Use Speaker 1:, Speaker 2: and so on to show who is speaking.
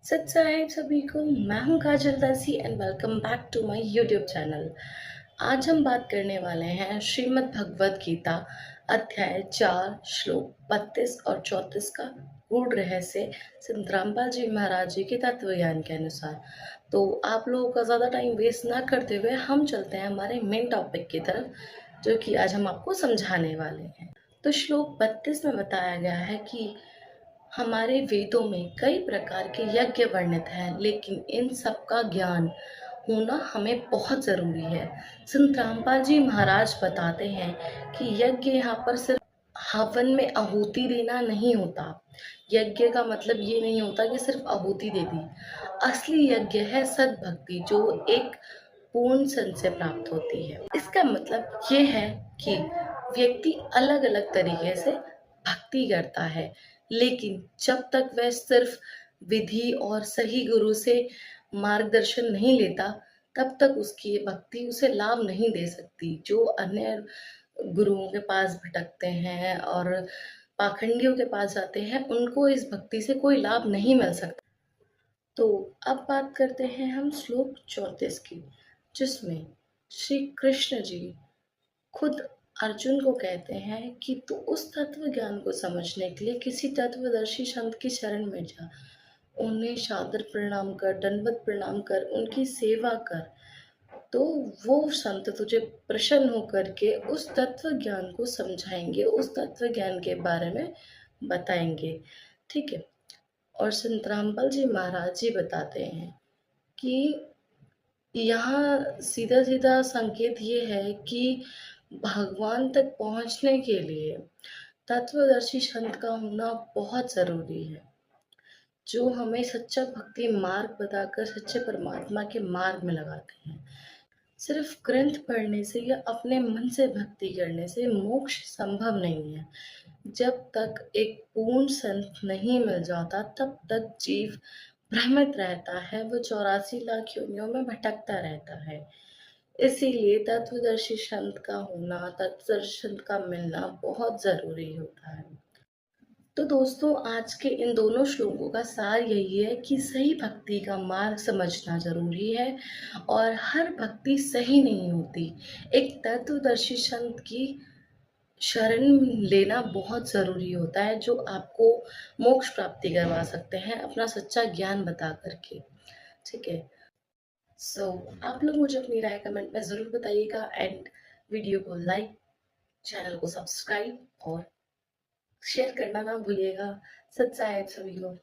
Speaker 1: सत साहिब सभी को। मैं हूं Kajal Dasi and welcome back to my YouTube channel. आज हम बात करने वाले हैं श्रीमद् भगवत गीता अध्याय 4 श्लोक 32 और 34 का गूढ़ रहस्य संत रामपाल जी महाराज जी के तत्व ज्ञान के अनुसार। तो आप लोगों का ज़्यादा टाइम वेस्ट ना करते हुए हम चलते हैं हमारे मेन टॉपिक की तरफ, जो कि आज हम आपको समझाने वाले हैं। तो श्लोक 32 में बताया गया है कि हमारे वेदों में कई प्रकार के यज्ञ वर्णित हैं, लेकिन इन सब का ज्ञान होना हमें बहुत ज़रूरी है। संत रामपाल जी महाराज बताते हैं कि यज्ञ यहाँ पर सिर्फ हवन में आहुति देना नहीं होता। यज्ञ का मतलब ये नहीं होता कि सिर्फ आहुति दे दी। असली यज्ञ है सद्भक्ति, जो एक पूर्ण सन से प्राप्त होती है। इसका मतलब ये है कि व्यक्ति अलग अलग तरीके से भक्ति करता है, लेकिन जब तक वह सिर्फ विधि और सही गुरु से मार्गदर्शन नहीं लेता, तब तक उसकी ये भक्ति उसे लाभ नहीं दे सकती। जो अन्य गुरुओं के पास भटकते हैं और पाखंडियों के पास जाते हैं, उनको इस भक्ति से कोई लाभ नहीं मिल सकता। तो अब बात करते हैं हम श्लोक 34 की, जिसमें श्री कृष्ण जी खुद अर्जुन को कहते हैं कि तू उस तत्व ज्ञान को समझने के लिए किसी तत्वदर्शी संत की शरण में जा, उन्हें सादर प्रणाम कर, दंडवत प्रणाम कर, उनकी सेवा कर। तो वो संत तुझे प्रसन्न होकर के उस तत्व ज्ञान को समझाएंगे, उस तत्व ज्ञान के बारे में बताएंगे। ठीक है। और संत रामपाल जी महाराज जी बताते हैं कि यहाँ सीधा सीधा संकेत ये है कि भगवान तक पहुँचने के लिए तत्वदर्शी संत का होना बहुत ज़रूरी है, जो हमें सच्चा भक्ति मार्ग बताकर सच्चे परमात्मा के मार्ग में लगाते हैं। सिर्फ ग्रंथ पढ़ने से या अपने मन से भक्ति करने से मोक्ष संभव नहीं है। जब तक एक पूर्ण संत नहीं मिल जाता, तब तक जीव भ्रमित रहता है, वो 84 लाख योनियों में भटकता रहता है। इसीलिए तत्वदर्शी संत का होना, तत्वदर्शी संत का मिलना बहुत ज़रूरी होता है। तो दोस्तों, आज के इन दोनों श्लोकों का सार यही है कि सही भक्ति का मार्ग समझना ज़रूरी है और हर भक्ति सही नहीं होती। एक तत्वदर्शी संत की शरण लेना बहुत ज़रूरी होता है, जो आपको मोक्ष प्राप्ति करवा सकते हैं अपना सच्चा ज्ञान बता करके। ठीक है। सो आप लोग मुझे अपनी राय कमेंट में ज़रूर बताइएगा एंड वीडियो को लाइक, चैनल को सब्सक्राइब और शेयर करना ना भूलिएगा। सत साहेब सभी को।